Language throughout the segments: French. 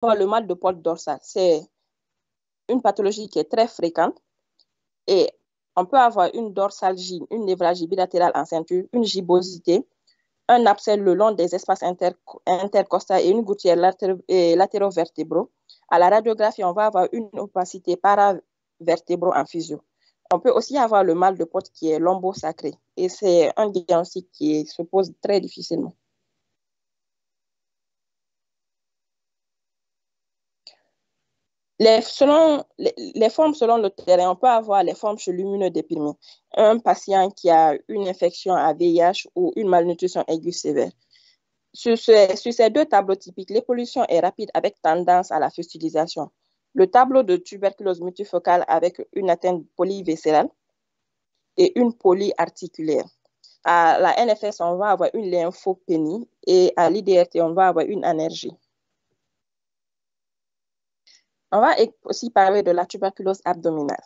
avoir le mal de pôle dorsal. C'est une pathologie qui est très fréquente et on peut avoir une dorsalgie, une névralgie bilatérale en ceinture, une gibbosité, un abcès le long des espaces intercostaux et une gouttière latérovertébraux. À la radiographie, on va avoir une opacité paravertébraux en fusion. On peut aussi avoir le mal de pôle qui est lombosacré et c'est un diagnostic qui se pose très difficilement. Les formes selon le terrain, on peut avoir les formes chez l'immunodéprimé, un patient qui a une infection à VIH ou une malnutrition aiguë sévère. Sur ces deux tableaux typiques, l'évolution est rapide avec tendance à la fustulisation. Le tableau de tuberculose multifocale avec une atteinte polyviscérale et une polyarticulaire. À la NFS, on va avoir une lymphopénie et à l'IDRT, on va avoir une anergie. On va aussi parler de la tuberculose abdominale.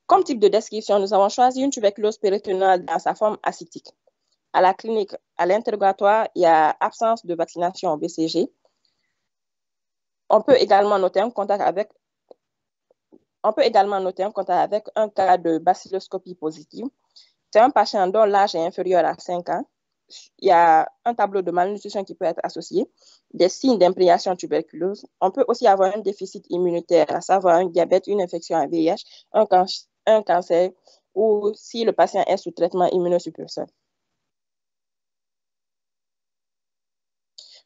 Comme type de description, nous avons choisi une tuberculose péritonéale dans sa forme acytique. À la clinique, à l'interrogatoire, il y a absence de vaccination au BCG. On peut également noter un contact avec un cas de bacilloscopie positive. C'est un patient dont l'âge est inférieur à 5 ans. Il y a un tableau de malnutrition qui peut être associé, des signes d'imprégnation tuberculose. On peut aussi avoir un déficit immunitaire, à savoir un diabète, une infection à VIH, un cancer ou si le patient est sous traitement immunosuppresseur.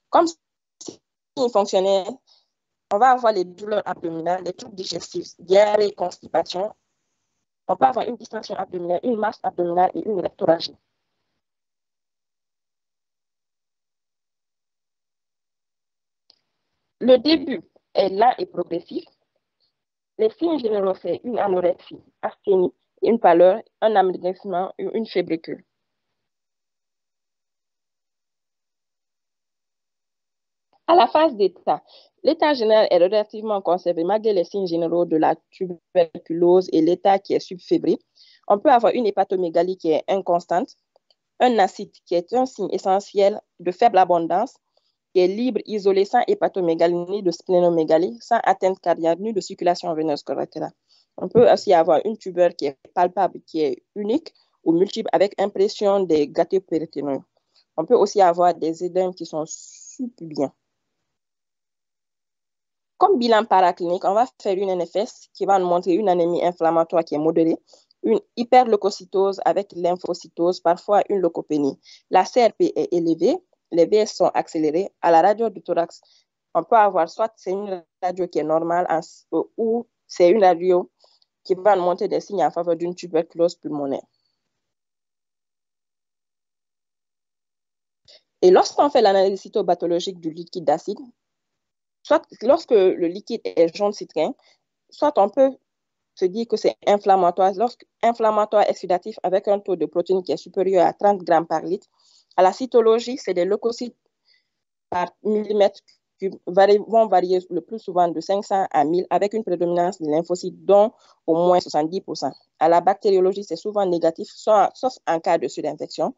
Comme signe fonctionnel, on va avoir les douleurs abdominales, les troubles digestifs, diarrhée, constipation. On peut avoir une distension abdominale, une masse abdominale et une rectorragie. Le début est lent et progressif. Les signes généraux, c'est une anorexie, asthénie, une pâleur, un amaigrissement et une fébricule. À la phase d'état, l'état général est relativement conservé malgré les signes généraux de la tuberculose et l'état qui est subfébrile. On peut avoir une hépatomégalie qui est inconstante, un acide qui est un signe essentiel de faible abondance, qui est libre, isolé, sans hépatomégalie ni de splénomégalie, sans atteinte cardiaque ni de circulation veineuse collatérale. On peut aussi avoir une tumeur qui est palpable, qui est unique ou multiple avec impression des gâteaux périténeux. On peut aussi avoir des édèmes qui sont subpubiens. Comme bilan paraclinique, on va faire une NFS qui va nous montrer une anémie inflammatoire qui est modérée, une hyperleucocytose avec lymphocytose, parfois une leucopénie. La CRP est élevée, les VS sont accélérés. À la radio du thorax, on peut avoir soit c'est une radio qui est normale ou c'est une radio qui va nous montrer des signes en faveur d'une tuberculose pulmonaire. Et lorsqu'on fait l'analyse cytopathologique du liquide d'acide, soit lorsque le liquide est jaune citrin, soit on peut se dire que c'est inflammatoire. Inflammatoire exudatif avec un taux de protéines qui est supérieur à 30 grammes par litre. À la cytologie, c'est des leucocytes par millimètre cube vont varier le plus souvent de 500 à 1000 avec une prédominance de lymphocytes dont au moins 70%. À la bactériologie, c'est souvent négatif, sauf en cas de surinfection.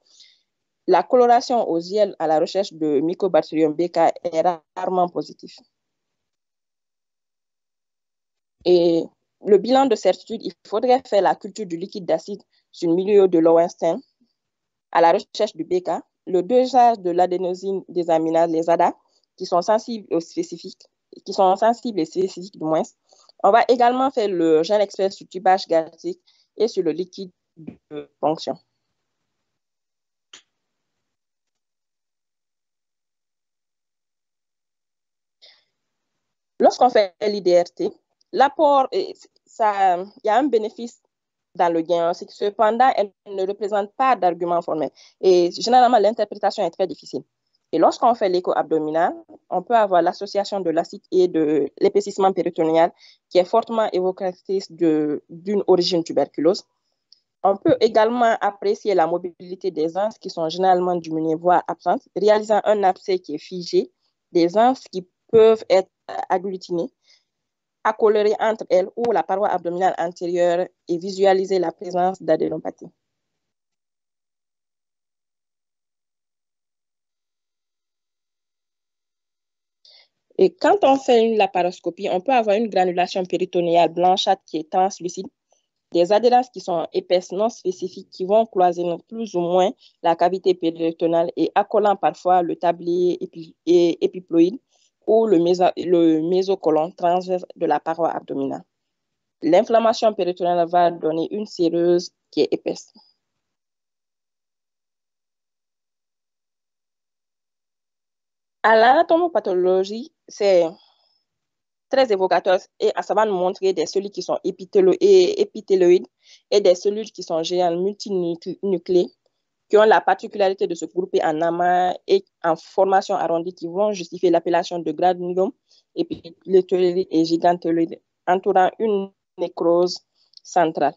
La coloration aux yeux à la recherche de Mycobacterium BK est rarement positif. Et le bilan de certitude, il faudrait faire la culture du liquide d'acide sur le milieu de Lowenstein à la recherche du BK, le dosage de l'adénosine désaminase, les ADA, qui sont sensibles et spécifiques du moins. On va également faire le gène expert sur tubage gastrique et sur le liquide de fonction. Lorsqu'on fait l'IDRT, l'apport, il y a un bénéfice dans le diagnostic. Cependant, elle ne représente pas d'argument formel. Et généralement, l'interprétation est très difficile. Et lorsqu'on fait l'écho abdominal, on peut avoir l'association de l'acide et de l'épaississement péritonéal qui est fortement évocatrice d'une origine tuberculose. On peut également apprécier la mobilité des anses qui sont généralement diminuées, voire absentes, réalisant un abcès qui est figé, des anses qui peuvent être agglutinées, accolérées entre elles ou la paroi abdominale antérieure et visualiser la présence d'adénopathie. Et quand on fait une laparoscopie, on peut avoir une granulation péritonéale blanchâtre qui est translucide, des adhérences qui sont épaisses, non spécifiques, qui vont cloisonner plus ou moins la cavité péritonale et accolant parfois le tablier épiploïde ou le mésocolon transverse de la paroi abdominale. L'inflammation péritonale va donner une séreuse qui est épaisse. À l'anatomopathologie, c'est très évocateur et ça va nous montrer des cellules qui sont épithéloïdes et des cellules qui sont géantes multinucléées qui ont la particularité de se grouper en amas et en formation arrondie qui vont justifier l'appellation de granulome épithéloïde et gigantoïde entourant une nécrose centrale.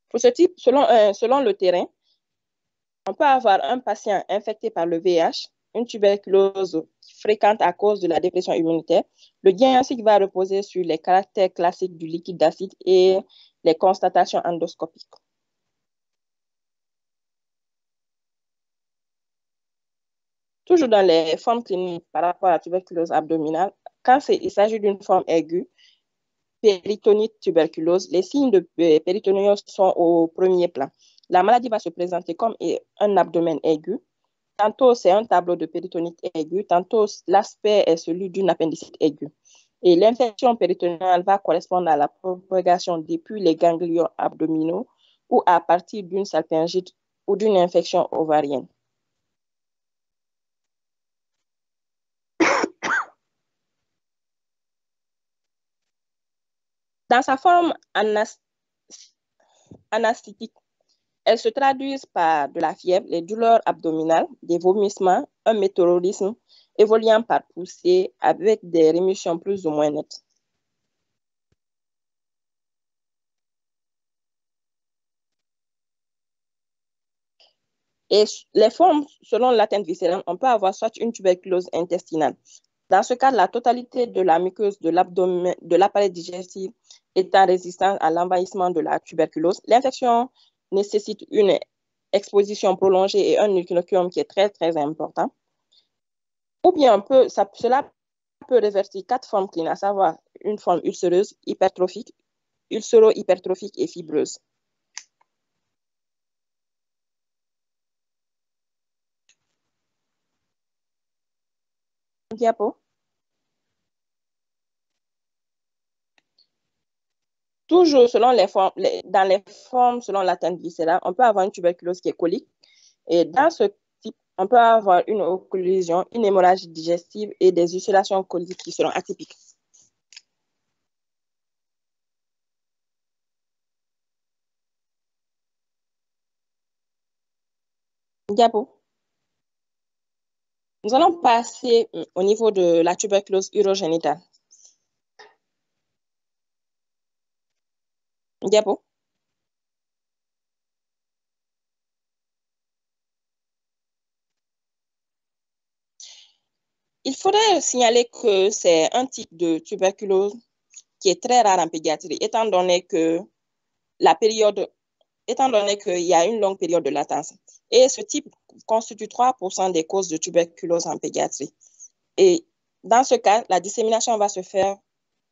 Pour ce type, selon le terrain, on peut avoir un patient infecté par le VIH, une tuberculose fréquente à cause de la dépression immunitaire. Le diagnostic va reposer sur les caractères classiques du liquide d'acide et les constatations endoscopiques. Toujours dans les formes cliniques par rapport à la tuberculose abdominale, quand il s'agit d'une forme aiguë, péritonite tuberculose, les signes de péritoniose sont au premier plan. La maladie va se présenter comme un abdomen aigu. Tantôt, c'est un tableau de péritonite aiguë, tantôt, l'aspect est celui d'une appendicite aiguë. Et l'infection péritoniale va correspondre à la propagation depuis les ganglions abdominaux ou à partir d'une salpingite ou d'une infection ovarienne. Dans sa forme anastétique, elles se traduisent par de la fièvre, les douleurs abdominales, des vomissements, un météorisme évoluant par poussée avec des rémissions plus ou moins nettes. Et les formes, selon l'atteinte viscérale, on peut avoir soit une tuberculose intestinale. Dans ce cas, la totalité de la muqueuse de l'abdomen, de l'appareil digestif étant résistante à l'envahissement de la tuberculose, l'infection nécessite une exposition prolongée et un inoculum qui est très, très important. Ou bien cela peut révertir 4 formes cliniques, à savoir une forme ulcéreuse, hypertrophique, ulcéro-hypertrophique et fibreuse. Diapo. Toujours selon les formes, dans les formes selon l'atteinte viscérale, on peut avoir une tuberculose qui est colique. Et dans ce type, on peut avoir une occlusion, une hémorragie digestive et des ulcérations coliques qui seront atypiques. Diapo. Nous allons passer au niveau de la tuberculose urogénitale. Diapo. Il faudrait signaler que c'est un type de tuberculose qui est très rare en pédiatrie, étant donné qu'il y a une longue période de latence. Et ce type constitue 3% des causes de tuberculose en pédiatrie. Et dans ce cas, la dissémination va se faire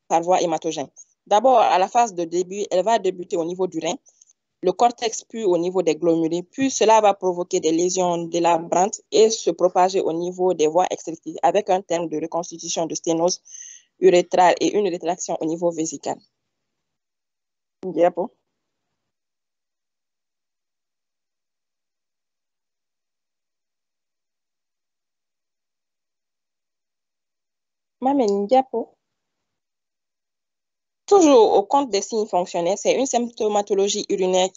par voie hématogène. D'abord, à la phase de début, elle va débuter au niveau du rein, le cortex puis au niveau des glomérulés, puis cela va provoquer des lésions délabrantes et se propager au niveau des voies excrétives avec un terme de reconstitution de sténose urétrale et une rétraction au niveau vésical. Diapo. Maman, diapo. Toujours au compte des signes fonctionnels, c'est une symptomatologie urinaire.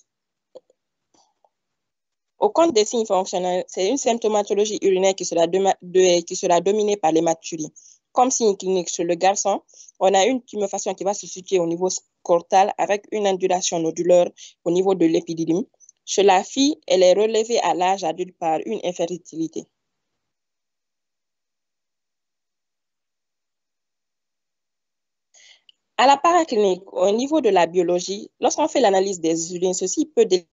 Au compte des signes fonctionnels, c'est une symptomatologie urinaire qui sera dominée par l'hématurie. Comme signe clinique chez le garçon, on a une tuméfaction qui va se situer au niveau scrotal avec une indulation nodulaire au niveau de l'épididyme. Chez la fille, elle est relevée à l'âge adulte par une infertilité. À la paraclinique, au niveau de la biologie, lorsqu'on fait l'analyse des urines, ceci peut